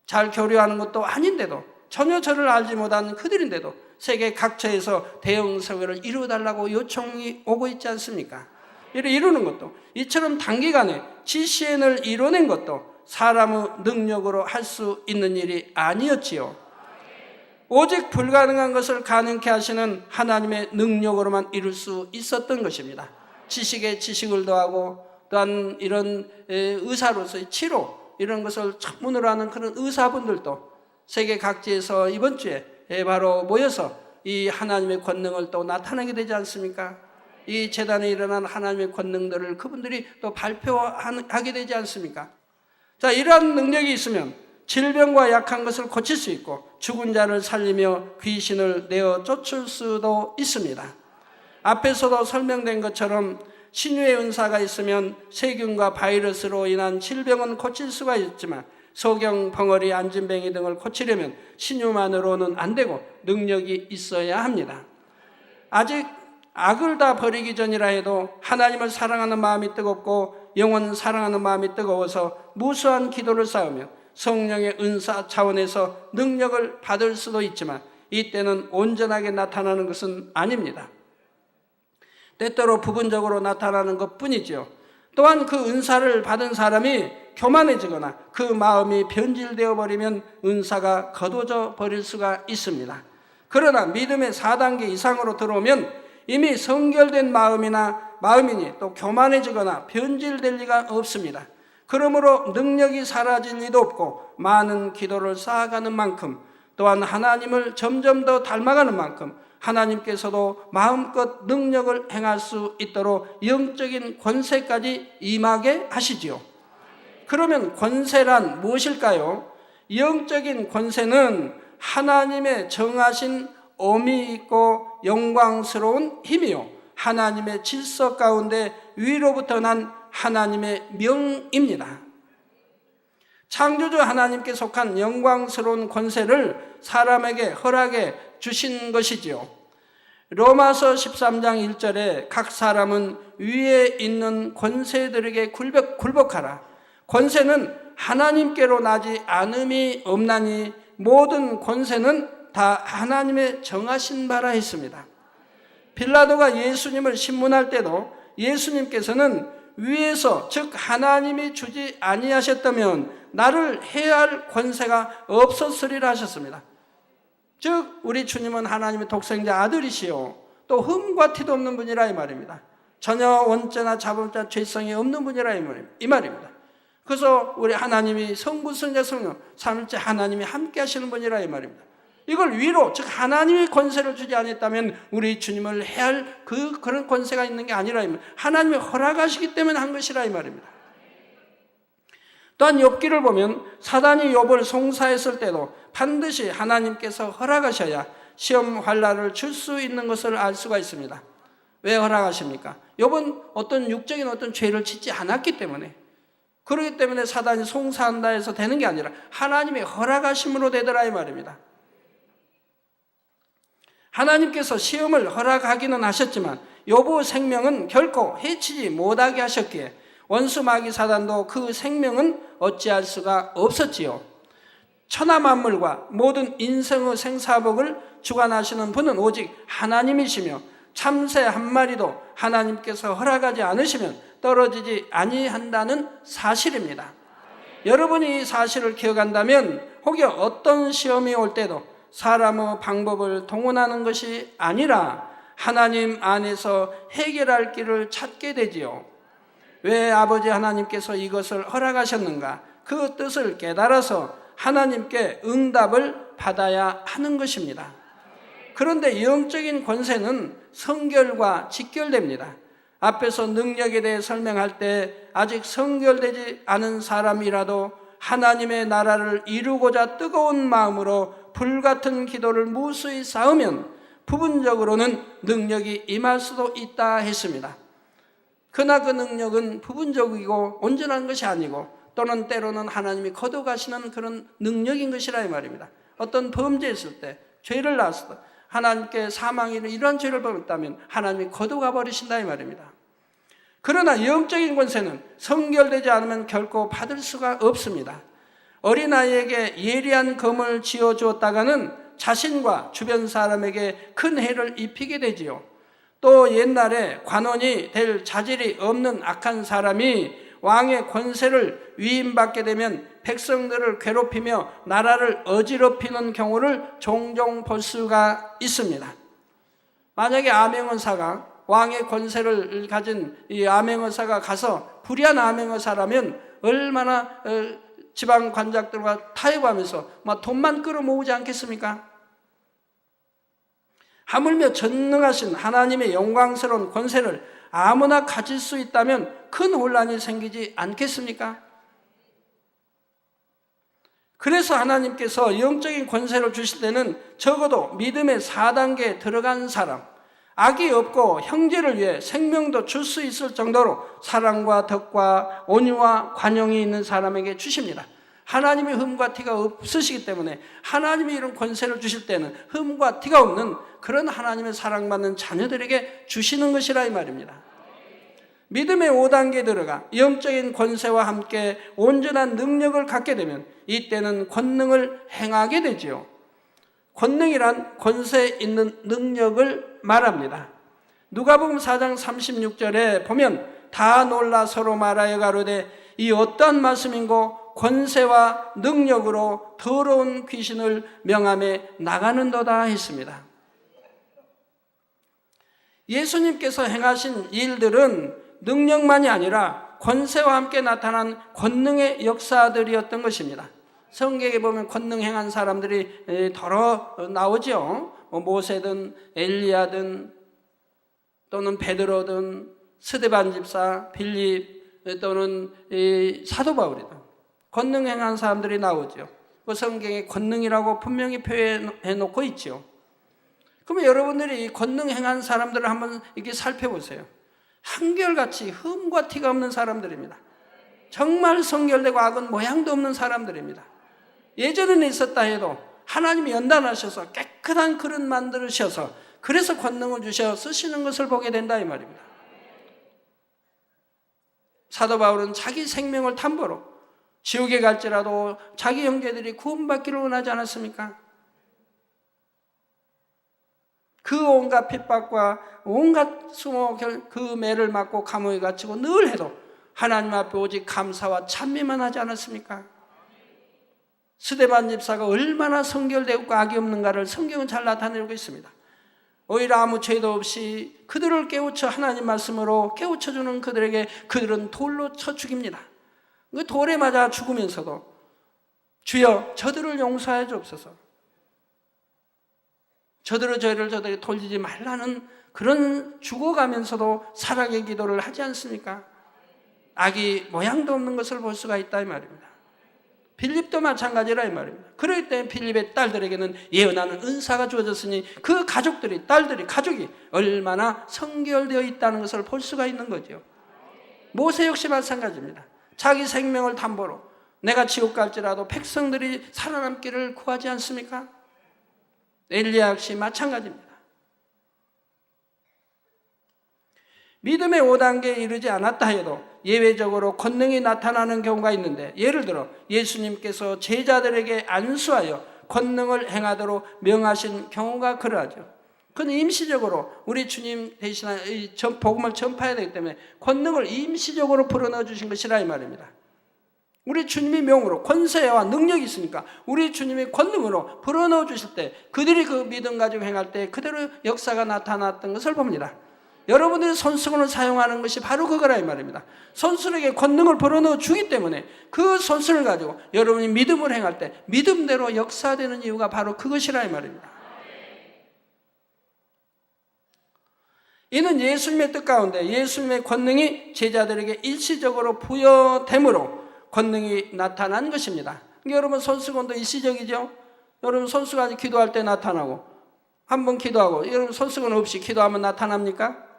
잘 교류하는 것도 아닌데도 전혀 저를 알지 못하는 그들인데도 세계 각처에서 대형 성회를 이루어달라고 요청이 오고 있지 않습니까? 이루는 것도, 이처럼 단기간에 GCN을 이뤄낸 것도 사람의 능력으로 할 수 있는 일이 아니었지요. 오직 불가능한 것을 가능케 하시는 하나님의 능력으로만 이룰 수 있었던 것입니다. 지식에 지식을 더하고, 또한 이런 의사로서의 치료, 이런 것을 전문으로 하는 그런 의사분들도 세계 각지에서 이번 주에 바로 모여서 이 하나님의 권능을 또 나타내게 되지 않습니까? 이 재단에 일어난 하나님의 권능들을 그분들이 또 발표하게 되지 않습니까? 자, 이러한 능력이 있으면 질병과 약한 것을 고칠 수 있고, 죽은 자를 살리며 귀신을 내어 쫓을 수도 있습니다. 앞에서도 설명된 것처럼 신유의 은사가 있으면 세균과 바이러스로 인한 질병은 고칠 수가 있지만, 소경, 벙어리, 안진뱅이 등을 고치려면 신유만으로는 안 되고 능력이 있어야 합니다. 아직 악을 다 버리기 전이라 해도 하나님을 사랑하는 마음이 뜨겁고 영혼 사랑하는 마음이 뜨거워서 무수한 기도를 쌓으면 성령의 은사 차원에서 능력을 받을 수도 있지만, 이때는 온전하게 나타나는 것은 아닙니다. 때때로 부분적으로 나타나는 것뿐이지요. 또한 그 은사를 받은 사람이 교만해지거나 그 마음이 변질되어 버리면 은사가 거둬져 버릴 수가 있습니다. 그러나 믿음의 4단계 이상으로 들어오면 이미 성결된 마음이니 또 교만해지거나 변질될 리가 없습니다. 그러므로 능력이 사라질 리도 없고, 많은 기도를 쌓아가는 만큼, 또한 하나님을 점점 더 닮아가는 만큼 하나님께서도 마음껏 능력을 행할 수 있도록 영적인 권세까지 임하게 하시지요. 그러면 권세란 무엇일까요? 영적인 권세는 하나님의 정하신 엄이 있고 영광스러운 힘이요, 하나님의 질서 가운데 위로부터 난 하나님의 명입니다. 창조주 하나님께 속한 영광스러운 권세를 사람에게 허락해 주신 것이지요. 로마서 13장 1절에 각 사람은 위에 있는 권세들에게 굴복하라. 권세는 하나님께로 나지 않음이 없나니 모든 권세는 다 하나님의 정하신 바라 했습니다. 빌라도가 예수님을 신문할 때도 예수님께서는 위에서, 즉 하나님이 주지 아니하셨다면 나를 해야 할 권세가 없었으리라 하셨습니다. 즉 우리 주님은 하나님의 독생자 아들이시요 또 흠과 티도 없는 분이라 이 말입니다. 전혀 원죄나 자범죄나 죄성이 없는 분이라 이 말입니다. 그래서 우리 하나님이 성부, 성자, 성령 삼위일체 하나님이 함께 하시는 분이라 이 말입니다. 이걸 위로, 즉 하나님의 권세를 주지 않았다면 우리 주님을 해야 할 그런 권세가 있는 게 아니라 이 말입니다. 하나님이 허락하시기 때문에 한 것이라 이 말입니다. 또한 욥기를 보면 사단이 욥을 송사했을 때도 반드시 하나님께서 허락하셔야 시험 환난을 줄 수 있는 것을 알 수가 있습니다. 왜 허락하십니까? 욥은 어떤 육적인 어떤 죄를 짓지 않았기 때문에, 그렇기 때문에 사단이 송사한다 해서 되는 게 아니라 하나님의 허락하심으로 되더라 이 말입니다. 하나님께서 시험을 허락하기는 하셨지만 욥의 생명은 결코 해치지 못하게 하셨기에 원수 마귀 사단도 그 생명은 어찌할 수가 없었지요. 천하 만물과 모든 인생의 생사복을 주관하시는 분은 오직 하나님이시며 참새 한 마리도 하나님께서 허락하지 않으시면 떨어지지 아니한다는 사실입니다. 여러분이 이 사실을 기억한다면 혹여 어떤 시험이 올 때도 사람의 방법을 동원하는 것이 아니라 하나님 안에서 해결할 길을 찾게 되지요. 왜 아버지 하나님께서 이것을 허락하셨는가? 그 뜻을 깨달아서 하나님께 응답을 받아야 하는 것입니다. 그런데 영적인 권세는 성결과 직결됩니다. 앞에서 능력에 대해 설명할 때 아직 성결되지 않은 사람이라도 하나님의 나라를 이루고자 뜨거운 마음으로 불같은 기도를 무수히 쌓으면 부분적으로는 능력이 임할 수도 있다 했습니다. 그러나 그 능력은 부분적이고 온전한 것이 아니고 또는 때로는 하나님이 거둬가시는 그런 능력인 것이라 이 말입니다. 어떤 범죄했을 때, 죄를 낳았을 때 하나님께 사망이나 이러한 죄를 범했다면 하나님이 거둬가 버리신다 이 말입니다. 그러나 영적인 권세는 성결되지 않으면 결코 받을 수가 없습니다. 어린아이에게 예리한 검을 쥐어주었다가는 자신과 주변 사람에게 큰 해를 입히게 되지요. 또 옛날에 관원이 될 자질이 없는 악한 사람이 왕의 권세를 위임받게 되면 백성들을 괴롭히며 나라를 어지럽히는 경우를 종종 볼 수가 있습니다. 만약에 암행의사가 왕의 권세를 가진 이 암행의사가 가서 불의한 암행의사라면 얼마나 지방 관작들과 타협하면서 막 돈만 끌어모으지 않겠습니까? 하물며 전능하신 하나님의 영광스러운 권세를 아무나 가질 수 있다면 큰 혼란이 생기지 않겠습니까? 그래서 하나님께서 영적인 권세를 주실 때는 적어도 믿음의 4단계에 들어간 사람, 악이 없고 형제를 위해 생명도 줄 수 있을 정도로 사랑과 덕과 온유와 관용이 있는 사람에게 주십니다. 하나님의 흠과 티가 없으시기 때문에 하나님이 이런 권세를 주실 때는 흠과 티가 없는 그런 하나님의 사랑받는 자녀들에게 주시는 것이라 이 말입니다. 믿음의 5단계에 들어가 영적인 권세와 함께 온전한 능력을 갖게 되면 이때는 권능을 행하게 되지요. 권능이란 권세 있는 능력을 말합니다. 누가복음 4장 36절에 보면 다 놀라 서로 말하여 가로되 이 어떠한 말씀인고 권세와 능력으로 더러운 귀신을 명함에 나가는도다 했습니다. 예수님께서 행하신 일들은 능력만이 아니라 권세와 함께 나타난 권능의 역사들이었던 것입니다. 성경에 보면 권능 행한 사람들이 더러 나오죠. 모세든 엘리야든 또는 베드로든 스데반 집사, 빌립 또는 사도 바울이든 권능 행한 사람들이 나오죠. 그 성경에 권능이라고 분명히 표현해 놓고 있죠. 그러면 여러분들이 이 권능 행한 사람들을 한번 이렇게 살펴보세요. 한결같이 흠과 티가 없는 사람들입니다. 정말 성결되고 악은 모양도 없는 사람들입니다. 예전에는 있었다 해도 하나님이 연단하셔서 깨끗한 그릇 만드셔서 그래서 권능을 주셔 쓰시는 것을 보게 된다 이 말입니다. 사도 바울은 자기 생명을 담보로 지옥에 갈지라도 자기 형제들이 구원받기를 원하지 않았습니까? 그 온갖 핍박과 온갖 수모 그 매를 맞고 감옥에 갇히고 늘 해도 하나님 앞에 오직 감사와 찬미만 하지 않았습니까? 스데반 집사가 얼마나 성결되고 악이 없는가를 성경은 잘 나타내고 있습니다. 오히려 아무 죄도 없이 그들을 깨우쳐 하나님 말씀으로 깨우쳐주는 그들에게 그들은 돌로 쳐 죽입니다. 그 돌에 맞아 죽으면서도 주여 저들을 용서하여 주옵소서, 저들이 돌리지 말라는 그런 죽어가면서도 사랑의 기도를 하지 않습니까? 악이 모양도 없는 것을 볼 수가 있다 이 말입니다. 빌립도 마찬가지라 이 말입니다. 그럴 때 빌립의 딸들에게는 예언하는 은사가 주어졌으니 그 가족들이 가족이 얼마나 성결되어 있다는 것을 볼 수가 있는 거죠. 모세 역시 마찬가지입니다. 자기 생명을 담보로 내가 지옥 갈지라도 백성들이 살아남기를 구하지 않습니까? 엘리야 역시 마찬가지입니다. 믿음의 5단계에 이르지 않았다 해도 예외적으로 권능이 나타나는 경우가 있는데, 예를 들어 예수님께서 제자들에게 안수하여 권능을 행하도록 명하신 경우가 그러하죠. 그건 임시적으로 우리 주님 대신한 복음을 전파해야 되기 때문에 권능을 임시적으로 불어넣어 주신 것이라 이 말입니다. 우리 주님의 명으로 권세와 능력이 있으니까 우리 주님의 권능으로 불어넣어 주실 때 그들이 그 믿음 가지고 행할 때 그대로 역사가 나타났던 것을 봅니다. 여러분들이 손수건을 사용하는 것이 바로 그거라 이 말입니다. 손수건에게 권능을 불어넣어 주기 때문에 그 손수건을 가지고 여러분이 믿음을 행할 때 믿음대로 역사되는 이유가 바로 그것이라 이 말입니다. 이는 예수님의 뜻 가운데 예수님의 권능이 제자들에게 일시적으로 부여됨으로 권능이 나타난 것입니다. 그러니까 여러분 손수건도 일시적이죠. 여러분 손수건이 기도할 때 나타나고 한번 기도하고 여러분 손수건 없이 기도하면 나타납니까?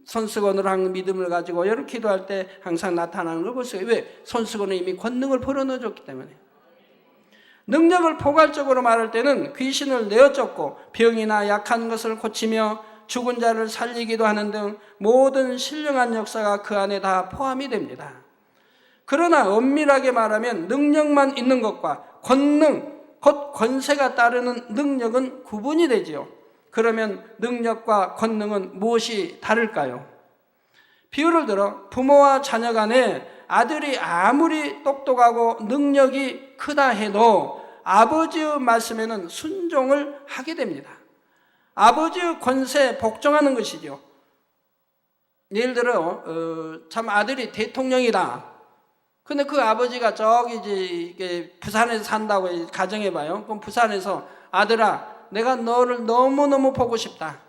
손수건으로 한 믿음을 가지고 여러분 기도할 때 항상 나타나는 걸 보세요. 왜? 손수건은 이미 권능을 불어넣어 줬기 때문에. 능력을 포괄적으로 말할 때는 귀신을 내어쫓고 병이나 약한 것을 고치며 죽은 자를 살리기도 하는 등 모든 신령한 역사가 그 안에 다 포함이 됩니다. 그러나 엄밀하게 말하면 능력만 있는 것과 권능, 곧 권세가 따르는 능력은 구분이 되지요. 그러면 능력과 권능은 무엇이 다를까요? 비유를 들어 부모와 자녀 간에 아들이 아무리 똑똑하고 능력이 크다 해도 아버지의 말씀에는 순종을 하게 됩니다. 아버지의 권세에 복종하는 것이죠. 예를 들어 참 아들이 대통령이다. 근데 그 아버지가 저기 이제 부산에서 산다고 가정해봐요. 그럼 부산에서 아들아, 내가 너를 너무너무 보고 싶다.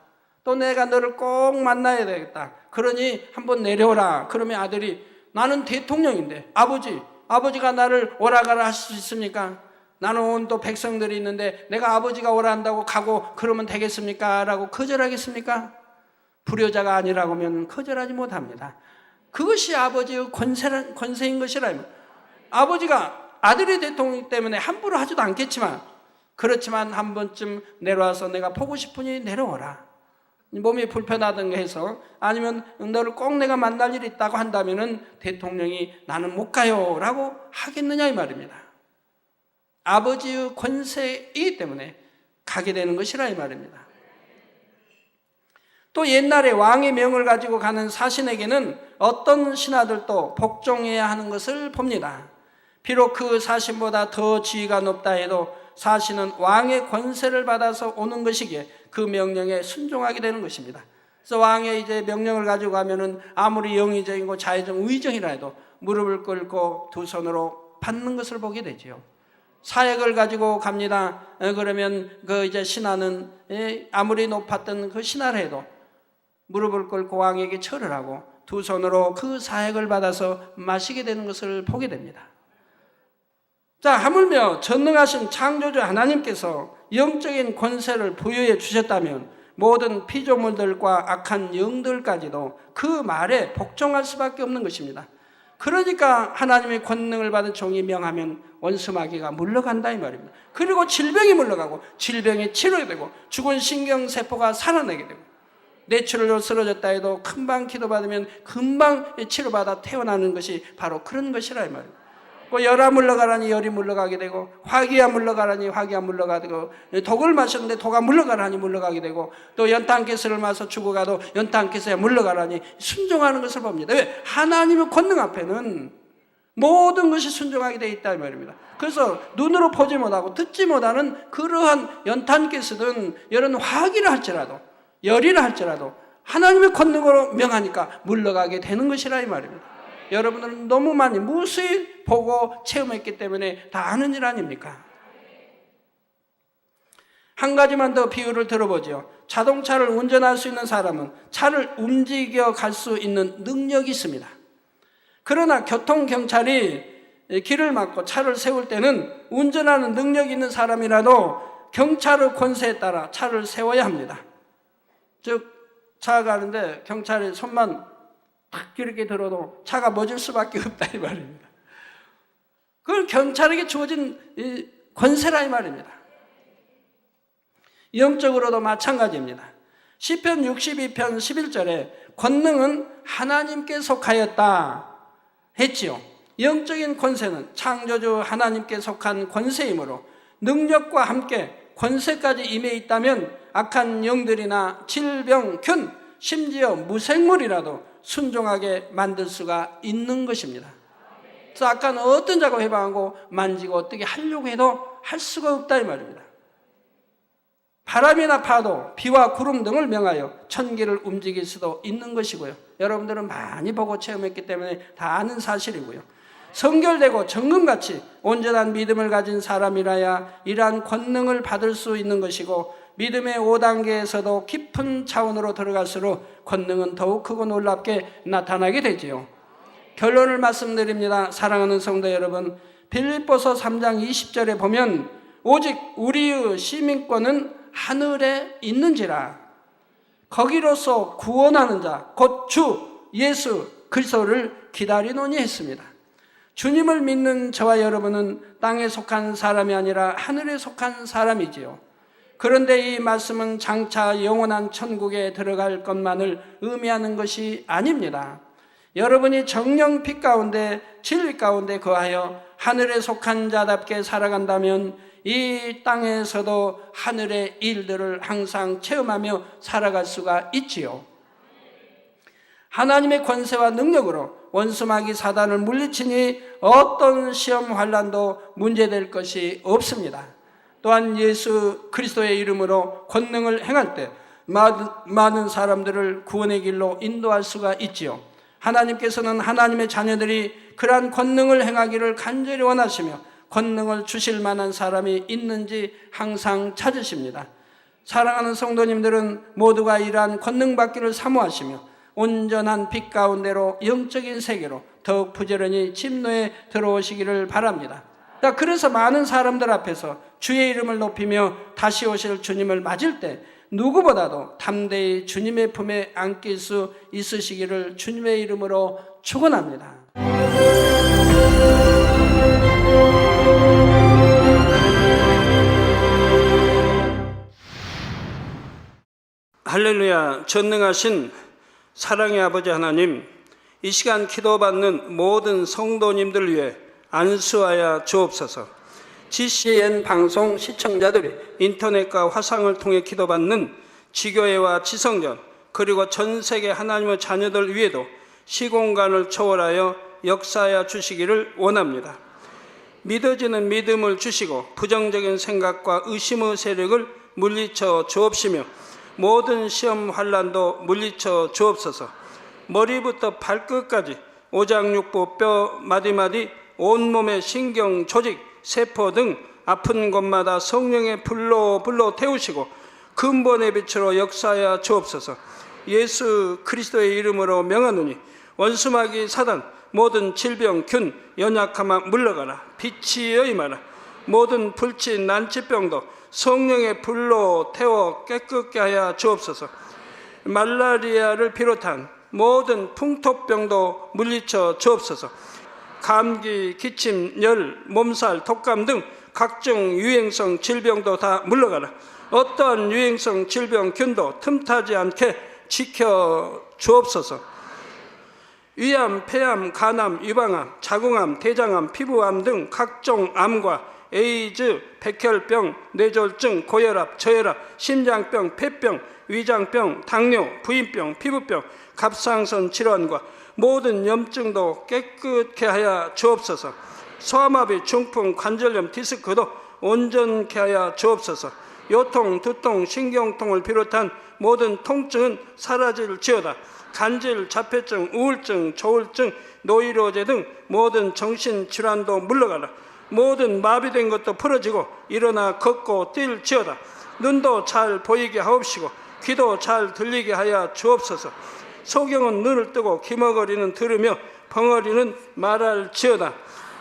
또 내가 너를 꼭 만나야 되겠다. 그러니 한번 내려오라. 그러면 아들이 나는 대통령인데 아버지가 나를 오라가라 할 수 있습니까? 나는 또 백성들이 있는데 내가 아버지가 오라 한다고 가고 그러면 되겠습니까? 라고 거절하겠습니까? 불효자가 아니라고 하면 거절하지 못합니다. 그것이 아버지의 권세인 것이라. 아버지가 아들의 대통령 때문에 함부로 하지도 않겠지만, 그렇지만 한 번쯤 내려와서 내가 보고 싶으니 내려오라. 몸이 불편하던가 해서, 아니면 너를 꼭 내가 만날 일이 있다고 한다면은 대통령이 나는 못 가요 라고 하겠느냐 이 말입니다. 아버지의 권세이기 때문에 가게 되는 것이라 이 말입니다. 또 옛날에 왕의 명을 가지고 가는 사신에게는 어떤 신하들도 복종해야 하는 것을 봅니다. 비록 그 사신보다 더 지위가 높다 해도 사신은 왕의 권세를 받아서 오는 것이기에 그 명령에 순종하게 되는 것입니다. 그래서 왕의 이제 명령을 가지고 가면은 아무리 영의정이고 자의정, 의정이라 해도 무릎을 꿇고 두 손으로 받는 것을 보게 되지요. 사역을 가지고 갑니다. 그러면 그 이제 신하는 아무리 높았던 그 신하라 해도 무릎을 꿇고 왕에게 절을 하고 두 손으로 그 사역을 받아서 마시게 되는 것을 보게 됩니다. 자, 하물며 전능하신 창조주 하나님께서 영적인 권세를 부여해 주셨다면 모든 피조물들과 악한 영들까지도 그 말에 복종할 수밖에 없는 것입니다. 그러니까 하나님의 권능을 받은 종이 명하면 원수 마귀가 물러간다 이 말입니다. 그리고 질병이 물러가고 질병이 치료되고 죽은 신경세포가 살아나게 되고 뇌출혈로 쓰러졌다 해도 금방 기도받으면 금방 치료받아 태어나는 것이 바로 그런 것이라 이 말입니다. 열아 물러가라니 열이 물러가게 되고 화기가 물러가라니 화기가 물러가게 되고 독을 마셨는데 독가 물러가라니 물러가게 되고 또 연탄가스를 마셔 죽어가도 연탄가스에 물러가라니 순종하는 것을 봅니다. 왜? 하나님의 권능 앞에는 모든 것이 순종하게 되어 있다 이 말입니다. 그래서 눈으로 보지 못하고 듣지 못하는 그러한 연탄가스든 이런 화기를 할지라도 열이라 할지라도 하나님의 권능으로 명하니까 물러가게 되는 것이라 이 말입니다. 여러분들은 너무 많이 무수히 보고 체험했기 때문에 다 아는 일 아닙니까? 한 가지만 더 비유를 들어보죠. 자동차를 운전할 수 있는 사람은 차를 움직여 갈 수 있는 능력이 있습니다. 그러나 교통경찰이 길을 막고 차를 세울 때는 운전하는 능력이 있는 사람이라도 경찰의 권세에 따라 차를 세워야 합니다. 즉 차가 가는데 경찰이 손만 탁 이렇게 들어도 차가 멎을 수밖에 없다 이 말입니다. 그걸 경찰에게 주어진 권세라 이 말입니다. 영적으로도 마찬가지입니다. 시편 62편 11절에 권능은 하나님께 속하였다 했지요. 영적인 권세는 창조주 하나님께 속한 권세이므로 능력과 함께 권세까지 임해 있다면 악한 영들이나 질병, 균, 심지어 무생물이라도 순종하게 만들 수가 있는 것입니다. 그래서 아까는 어떤 작업 해방하고 만지고 어떻게 하려고 해도 할 수가 없다 이 말입니다. 바람이나 파도, 비와 구름 등을 명하여 천기를 움직일 수도 있는 것이고요. 여러분들은 많이 보고 체험했기 때문에 다 아는 사실이고요. 성결되고 정금같이 온전한 믿음을 가진 사람이라야 이러한 권능을 받을 수 있는 것이고 믿음의 5단계에서도 깊은 차원으로 들어갈수록 권능은 더욱 크고 놀랍게 나타나게 되지요. 결론을 말씀드립니다. 사랑하는 성도 여러분, 빌립보서 3장 20절에 보면 오직 우리의 시민권은 하늘에 있는지라 거기로서 구원하는 자 곧 주 예수 그리스도를 기다리노니 했습니다. 주님을 믿는 저와 여러분은 땅에 속한 사람이 아니라 하늘에 속한 사람이지요. 그런데 이 말씀은 장차 영원한 천국에 들어갈 것만을 의미하는 것이 아닙니다. 여러분이 정령 빛 가운데 진리 가운데 거하여 하늘에 속한 자답게 살아간다면 이 땅에서도 하늘의 일들을 항상 체험하며 살아갈 수가 있지요. 하나님의 권세와 능력으로 원수마귀 사단을 물리치니 어떤 시험 환난도 문제될 것이 없습니다. 또한 예수 그리스도의 이름으로 권능을 행할 때 많은 사람들을 구원의 길로 인도할 수가 있지요. 하나님께서는 하나님의 자녀들이 그러한 권능을 행하기를 간절히 원하시며 권능을 주실 만한 사람이 있는지 항상 찾으십니다. 사랑하는 성도님들은 모두가 이러한 권능 받기를 사모하시며 온전한 빛 가운데로 영적인 세계로 더욱 부지런히 침노에 들어오시기를 바랍니다. 그래서 많은 사람들 앞에서 주의 이름을 높이며 다시 오실 주님을 맞을 때 누구보다도 담대히 주님의 품에 안길 수 있으시기를 주님의 이름으로 축원합니다. 할렐루야. 전능하신 사랑의 아버지 하나님, 이 시간 기도받는 모든 성도님들을 위해 안수하여 주옵소서. GCN 방송 시청자들이 인터넷과 화상을 통해 기도받는 지교회와 지성전, 그리고 전 세계 하나님의 자녀들 위에도 시공간을 초월하여 역사하여 주시기를 원합니다. 믿어지는 믿음을 주시고 부정적인 생각과 의심의 세력을 물리쳐 주옵시며 모든 시험 환난도 물리쳐 주옵소서. 머리부터 발끝까지 오장육부 뼈 마디마디 온몸의 신경 조직 세포 등 아픈 곳마다 성령의 불로 태우시고 근본의 빛으로 역사하여 주옵소서. 예수 그리스도의 이름으로 명하노니 원수마귀 사단 모든 질병 균 연약함아 물러가라. 빛이 임하라. 모든 불치 난치병도 성령의 불로 태워 깨끗게 하여 주옵소서. 말라리아를 비롯한 모든 풍토병도 물리쳐 주옵소서. 감기, 기침, 열, 몸살, 독감 등 각종 유행성 질병도 다 물러가라. 어떠한 유행성 질병 균도 틈타지 않게 지켜 주옵소서. 위암, 폐암, 간암, 유방암, 자궁암, 대장암, 피부암 등 각종 암과 에이즈, 백혈병, 뇌졸중, 고혈압, 저혈압, 심장병, 폐병, 위장병, 당뇨, 부인병, 피부병, 갑상선 질환과 모든 염증도 깨끗게 하여 주옵소서. 소아마비, 중풍, 관절염, 디스크도 온전케 하여 주옵소서. 요통, 두통, 신경통을 비롯한 모든 통증은 사라질지어다. 간질, 자폐증, 우울증, 조울증, 노이로제 등 모든 정신질환도 물러가라. 모든 마비된 것도 풀어지고 일어나 걷고 뛸지어다. 눈도 잘 보이게 하옵시고 귀도 잘 들리게 하여 주옵소서. 소경은 눈을 뜨고 기머거리는 들으며 벙어리는 말할지어다.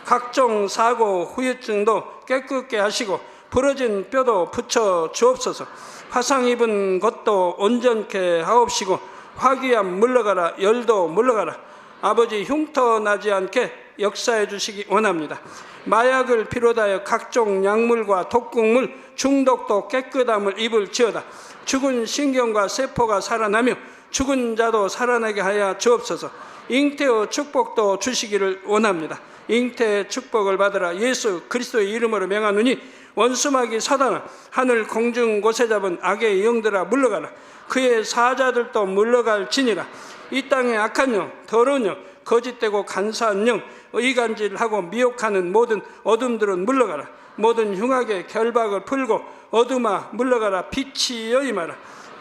각종 사고 후유증도 깨끗게 하시고 부러진 뼈도 붙여 주옵소서. 화상 입은 것도 온전케 하옵시고 화기암 물러가라. 열도 물러가라. 아버지 흉터 나지 않게 역사해 주시기 원합니다. 마약을 비롯하여 각종 약물과 독극물 중독도 깨끗함을 입을지어다. 죽은 신경과 세포가 살아나며 죽은 자도 살아나게 하여 주옵소서. 잉태의 축복도 주시기를 원합니다. 잉태의 축복을 받으라. 예수 그리스도의 이름으로 명하노니 원수마귀 사단아 하늘 공중 곳에 잡은 악의 영들아 물러가라. 그의 사자들도 물러갈지니라. 이 땅의 악한 영, 더러운 영, 거짓되고 간사한 영, 의간질하고 미혹하는 모든 어둠들은 물러가라. 모든 흉악의 결박을 풀고 어둠아 물러가라. 빛이 임하라.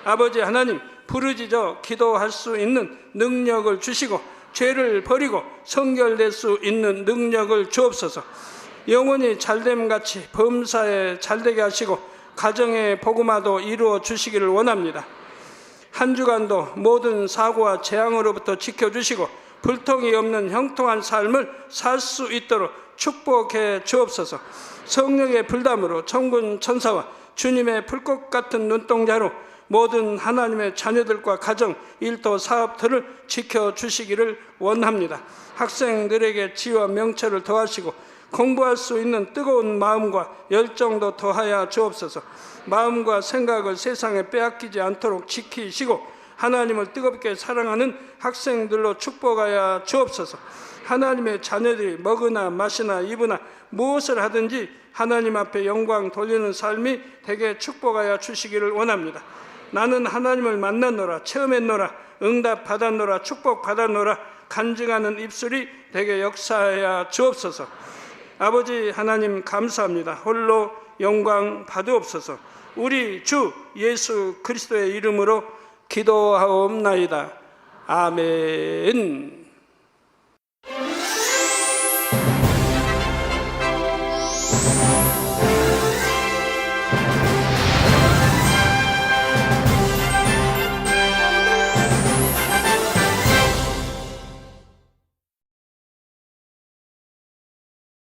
아버지 하나님, 부르짖어 기도할 수 있는 능력을 주시고 죄를 버리고 성결될 수 있는 능력을 주옵소서. 영원히 잘됨같이 범사에 잘되게 하시고 가정의 복음화도 이루어 주시기를 원합니다. 한 주간도 모든 사고와 재앙으로부터 지켜주시고 불통이 없는 형통한 삶을 살 수 있도록 축복해 주옵소서. 성령의 불담으로 천군 천사와 주님의 불꽃 같은 눈동자로 모든 하나님의 자녀들과 가정, 일도, 사업들을 지켜주시기를 원합니다. 학생들에게 지혜와 명철을 더하시고 공부할 수 있는 뜨거운 마음과 열정도 더하여 주옵소서. 마음과 생각을 세상에 빼앗기지 않도록 지키시고 하나님을 뜨겁게 사랑하는 학생들로 축복하여 주옵소서. 하나님의 자녀들이 먹으나 마시나 입으나 무엇을 하든지 하나님 앞에 영광 돌리는 삶이 되게 축복하여 주시기를 원합니다. 나는 하나님을 만났노라, 체험했노라, 응답 받았노라, 축복 받았노라 간증하는 입술이 되게 역사하여 주옵소서. 아버지 하나님 감사합니다. 홀로 영광 받으옵소서. 우리 주 예수 그리스도의 이름으로 기도하옵나이다. 아멘.